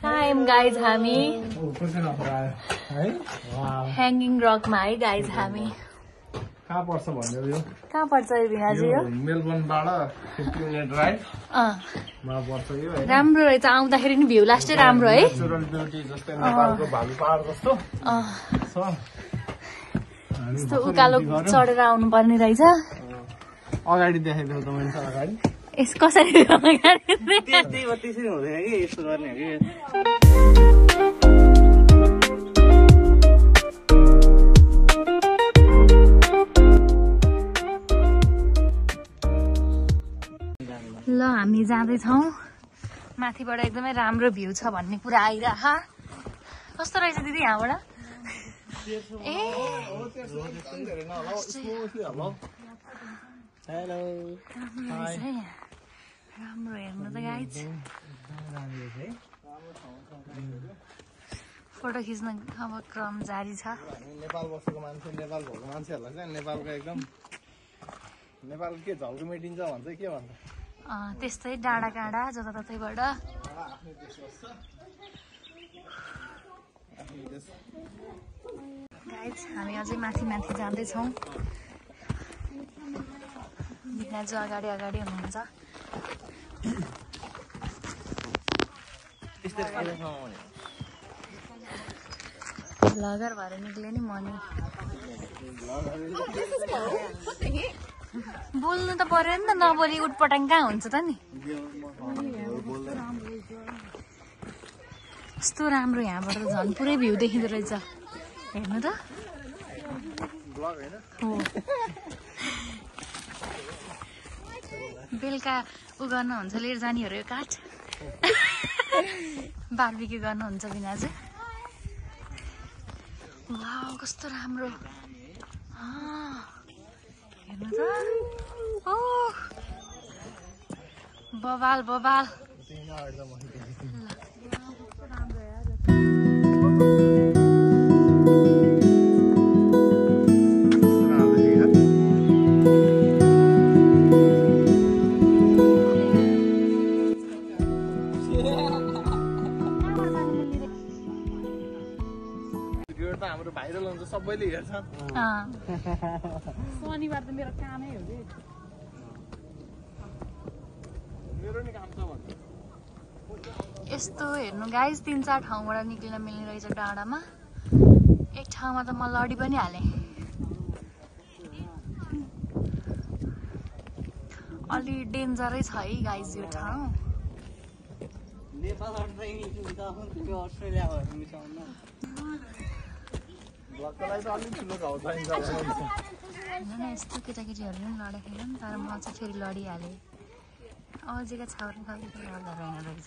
Kaim guys हामी Hanging Rock मा है guys हामी कहाँ पर्छ भन्यो यो कहाँ पर्छ यो भिनाजी यो मेलबर्नबाट 15 मिनेट ड्राइभ मा पर्छ यो हैन राम्रो रहेछ आउँदाखेरि नि भ्यू लास्टै राम्रो है नेचुरल ब्युटी जस्तै नेपालको भालु पहाड जस्तो छ यस्तो उकालो चढेर आउनु पर्ने रहेछ अगाडि देखाइदेऊ त मैले अगाडि यस कसरी अगाडि त्यसै हुँदैन कि यस्तो गर्ने हो कि ल हामी जाँदैछौँ माथिबाट एकदमै राम्रो भ्यू छ भन्ने कुरा आइरह कस्तो रहेछ दिदी यहाँबाट ए हेलो राम्रो हेर्नु त गाइज फोटो खिच्न अब क्रम जारी छ नेपाल बसेको मान्छे नेपाल भएको मान्छेहरूलाई चाहिँ नेपालको एकदम नेपाल के झल्को मेटिन्छ भन्छ के भन्छ त्यस्तै डाँडा काँडा जताततैबाट गाइज हामी अझै माथि माथि जाँदैछौँ भिनाजु अगाडि अगाडि हुनुहुन्छ भ्लगर भएर निक्ले नि म नि बोल्नु त पर्यो नि त नबोली उटपटाङ कहाँ हुन्छ त नि कस्तो राम्रो यहाँबाट त झन् पुरै भ्यू देखिँदो रहेछ हेर्नु त हो बेलुका उ गर्नुहुन्छ लिएर जानेहरू यो काठ बार्बिक्यू गर्नुहुन्छ भिनाजु वाउ कस्तो राम्रो हेर्नु त ओ बबाल बबाल हाम्रो भाइरल हुन्छ सबैले हेर्छन् शनिबार त मेरो कामै हो कि मेरो नि काम छ भन्छ यस्तो हेर्नु गाइज 3-4 ठाउँबाट निक्लिन मिल्ने रहेछ डाँडामा एक ठाउँमा त म लडी पनि हालेँ अलि डेन्जरै छ है गाइज यो ठाउँ यस्तो केटाकेटीहरूले पनि लडेको नि तर म चाहिँ फेरि लडिहालेँ अझैका छाउरी खालको लड्दा रहेन रहेछ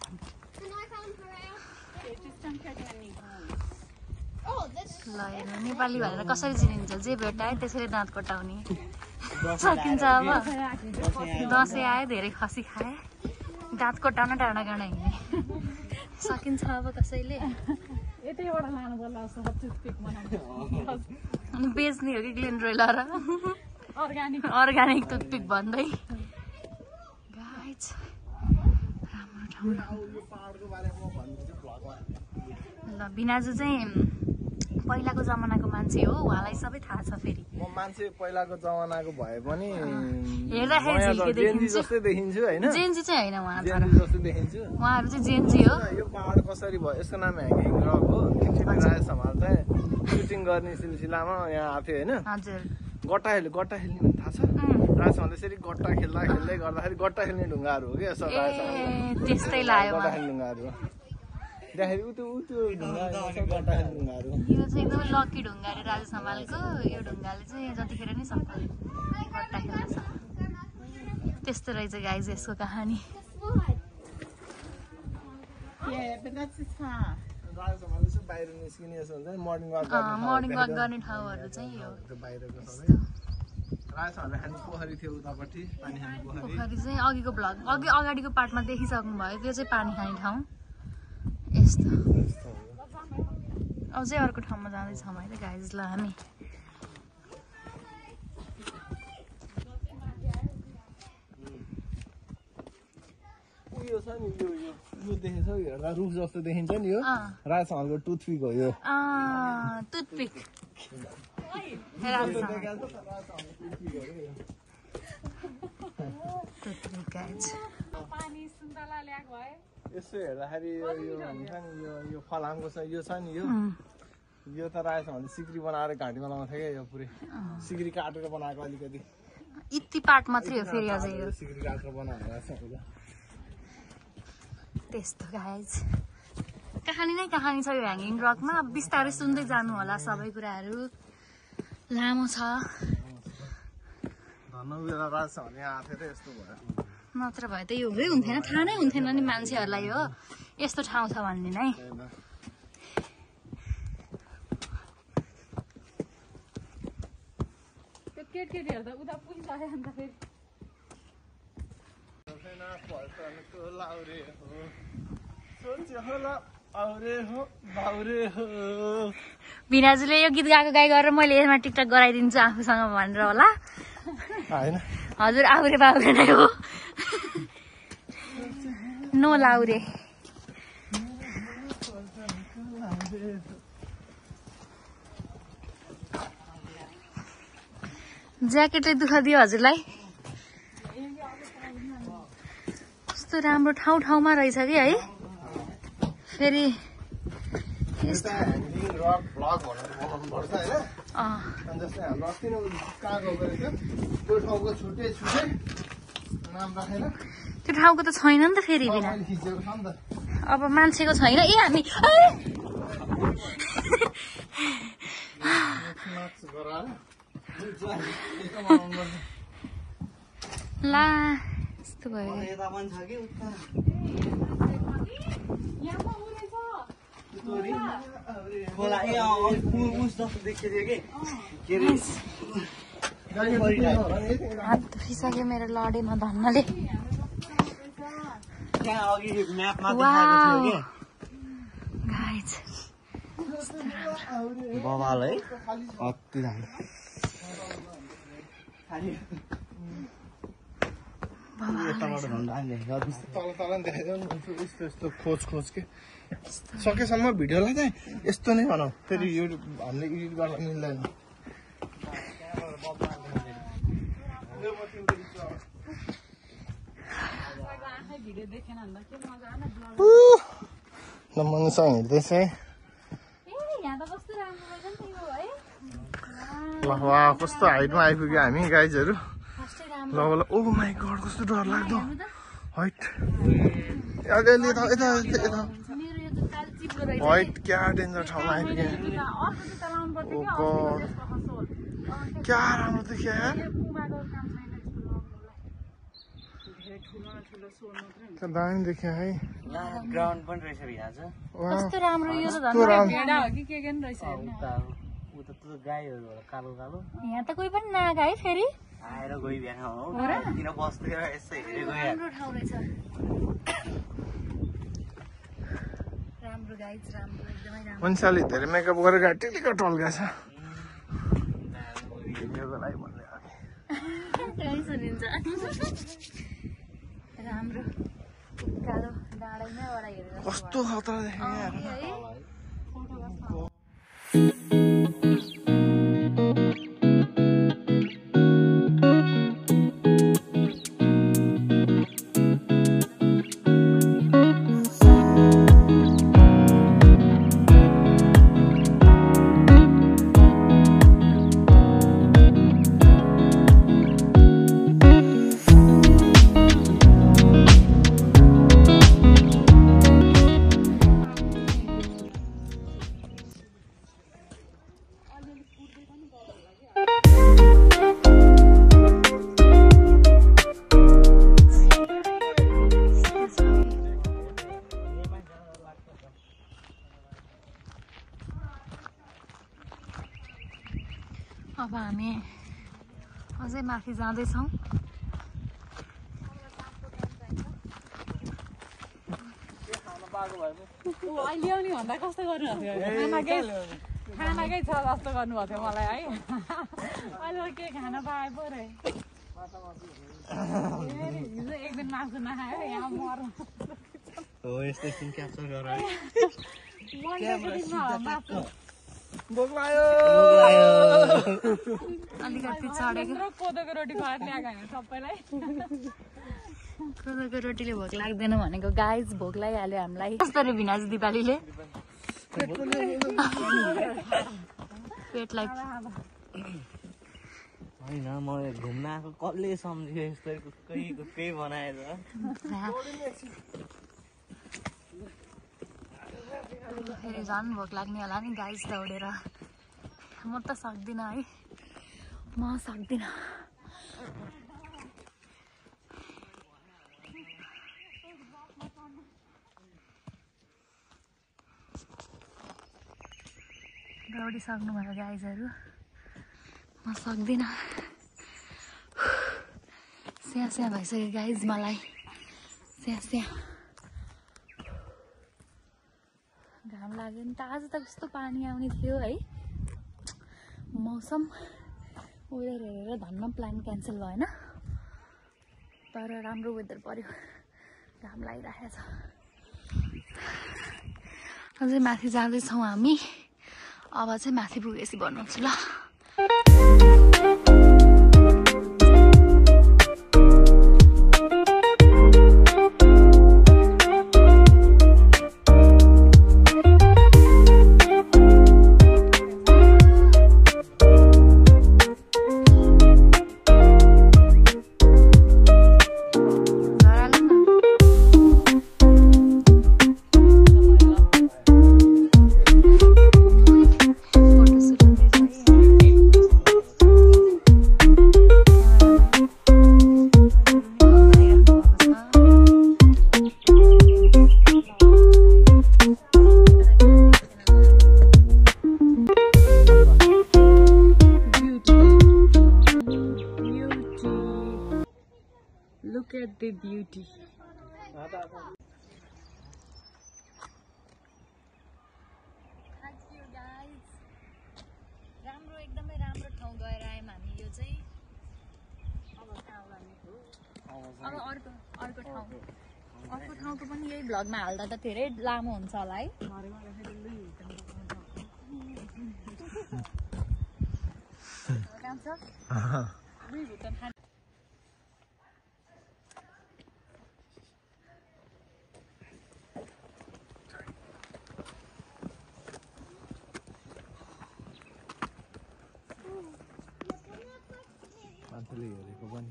ल हेर्नु नेपाली भनेर कसरी चिनिन्छ जे भेटायो त्यसरी दाँत कोटाउने सकिन्छ अब दसैँ आयो धेरै खसी खाए दाँत कोटाउन डाँडा काँडा हिँड्ने सकिन्छ अब कसैले यतैबाट लानु पर्ला टुथपिक बनाउनु अनि बेच्ने हो कि ग्लेन रोइलर अर्ग्यानिक टुथपिक भन्दै गाइज राम्रो ठाउँ ल भिनाजु चाहिँ पहिलाको जमानाको मान्छे हो उहाँलाई सबै थाहा छ फेरि म मान्छे पहिलाको जमानाको भए पनि हेर्दाखेरि झिल्के देखिन्छ जस्तै देखिन्छु हैन जेन्जी चाहिँ हैन उहाँ तर जस्तै देखिन्छु उहाँहरु चाहिँ जेन्जी हो यो पहाड कसरी भयो यसको नाम ह्याङ्गिङ रक हो किनकि राज समाल चाहिँ सुटिङ गर्ने सिलसिलामा यहाँ आथ्यो हैन हजुर गट्टा खेल्ने थाहा छ राज समाल त्यसरी गट्टा खेल्दा खेल्दै गर्दाखेरि गट्टा खेल्ने ढुङ्गाहरू हो के यसो राज समाल त्यस्तै लाग्यो गट्टा खेल्ने ढुङ्गाहरू देखाइ उ त्यो ढुङ्गा गट्टा खेल्ने ढुङ्गाहरू यो चाहिँ एकदमै लकी ढुङ्गा रे राज समालको यो ढुङ्गाले चाहिँ जतिखेर नि सक्छ गट्टा खेल्न सक्छ त्यस्तो रहेछ गाइज यसको कहानी बाहिर निस्किने यसो हुन्छ नि मर्निङ वाक गर्ने ठाउँहरू चाहिँ यो बाहिरको सबै राज समालले खाने पोखरी थियो उतापट्टि पानी खाने पोखरी चाहिँ अघिको भ्लग अगाडिको पार्टमा देखिसक्नु भयो त्यो चाहिँ पानी खाने ठाउँ यस्तो अझै अर्को ठाउँमा जाँदैछौँ है त गाइज ल हामी यो छ नि यो देखेछौ हेर्दा रुख जस्तो देखिन्छ नि यो राजहङको टुथपिक हो यो टुथपिक पानी सुन्तला ल्याएको भए यसो हेर्दाखेरि यो हुन्छ नि यो फलामको छ यो छ नि यो त राजहङले सिक्री बनाएर घाँटीमा लगाउँथ्यो क्या यो पुरै सिक्री काटेर बनाएको अलिकति यति पार्ट मात्रै हो फेरि अझै यो सिक्री काटेर बनाएर राजहङले त्यस्तो गाइज कहानी नै कहानी छ यो ह्याङ्गिङ रकमा बिस्तारै सुन्दै जानु होला सबै कुराहरू लामो छ धन्नबेला राजहङले आएको थियो यस्तो भयो नत्र भए त यो हुन्थेन थाहा नै हुन्थेन नि मान्छेहरूलाई हो यस्तो ठाउँ छ भन्ने नै त्यो केटकेटीहरू त उता पुगिसक्यो अन्त फेरि भिनाजुले यो गीत गाएको गाई गरेर मैले यसमा टिकटक गराइदिन्छु आफूसँग भनेर होला हजुर आउरे बाउरे नै हो नो लाउरे ज्याकेटले दुःख दियो हजुरलाई कस्तो राम्रो ठाउँ ठाउँमा रहेछ कि है फेरि जस्तै हाम्रो अस्ति नै कहाँ गएको रहेछ त्यो ठाउँको छुट्टै नाम राखेर त्यो ठाउँको त छैन नि त फेरि बिना खिचेको छ नि त अब मान्छेको छैन ए हामी ला यस्तो भयो हात दुखिसक्यो मेरो लडेमा धन्नले गाइज बवाल है अति तल देखाइदियो यस्तो यस्तो खोज के सकेसम्म भिडियोलाई चाहिँ यस्तो नै बनाऊ फेरि यो हामीले एडिट गर्न मिल्दैन मसँग हेर्दैछ है वा कस्तो हाइटमा आइपुग्यो हामी गाइजहरू ल ओ माई गड कस्तो डर लाग्दो हाइट अगाडि यता हाइट क्या डेन्जर ठाउँमा आइपुग्यो क्या राम्रो देखियो यार दामी देखियो है ग्राउन्ड पनि रहेछ भिनाजु कस्तो राम्रो यो त भेडा हो कि के के नि रहेछ उता त गाईहरू होला कालो कालो यहाँ त कोही पनि नआएको है फेरि आएर गई बिहान हो किन बस्थ्यो यसो हेरेको राम्रो ठाउँ रहेछ राम्रो गाइज राम्रो एकदमै राम्रो मान्छेले धेरै मेकअप गरेर टिलिका टल्का छ राम्रो कालो डाँडैमाबाट हेरेर कस्तो खतरा देख्यो अब हामी अझै माथि जाँदैछौँ ल्याउने भन्दा कस्तो गर्नुभएको थियो खानाकै छ जस्तो गर्नुभएको थियो मलाई है अहिले के खाना पाए पो रे हिजो एक दिन मासु नखायो यहाँ मर्नु हो यस्तै सिन क्याप्चर गर भोक लाग्यो अलिकति चढेको कोदोको रोटी खुवाएर ल्याएको होइन सबैलाई कोदोको रोटीले भोक लाग्दैन भनेको गाइस भोक लागिहाल्यो हामीलाई कसरी भिनाज दिपालीले पेटलाई होइन म घुम्न आएको कसले सम्झ्यो यस्तो केही बनाएर फेरि झन् भोक लाग्ने होला नि गाइस दौडेर म त सक्दिनँ है म सक्दिनँ दौडिसक्नु भयो गाइजहरू म सक्दिनँ स्या भइसक्यो गाइज मलाई स्या घाम लाग्यो नि त आज त कस्तो पानी आउने थियो है मौसम वेदर हेरेर धन्न प्लान क्यान्सल भएन तर राम्रो वेदर पर्यो घाम लागिरहेको छ अझै माथि जाँदैछौँ हामी अब चाहिँ माथि पुगेपछि भन्नुहुन्छ ल Look at the beauty. Thank you guys. राम्रो एकदमै राम्रो ठाउँ गएर आयौँ हामी यो चाहिँ अब अर्को ठाउँको पनि यही भ्लगमा हाल्दा त धेरै लामो हुन्छ होला है मान्छेले हेरेको पनि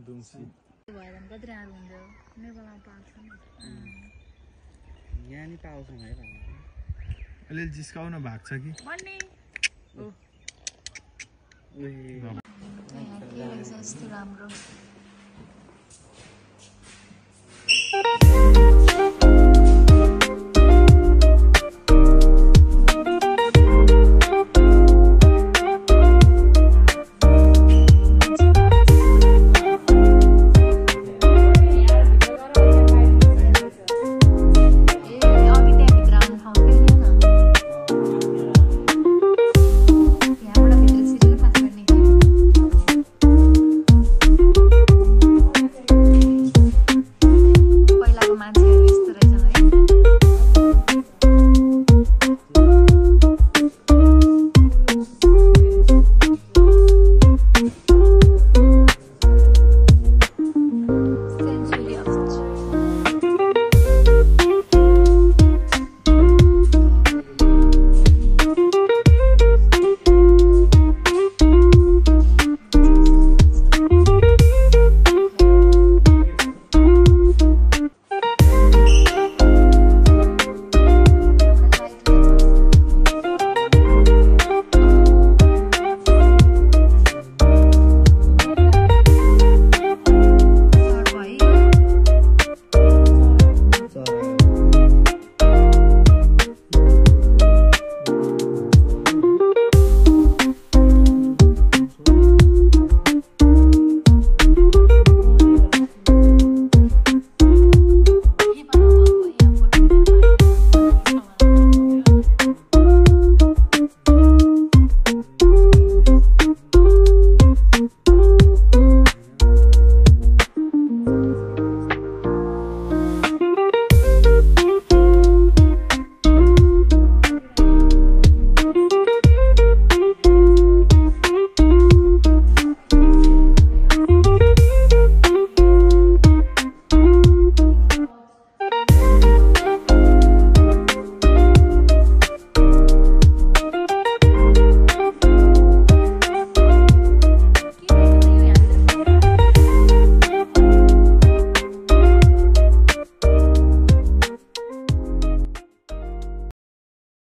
दुम्सी भएर पनि कति राम्रो हुन्थ्यो नेपालमा पाउँछ यहाँ नि पाउँछन् है अलिअलि जिस्काउन भएको छ कि के रहेछ यस्तो राम्रो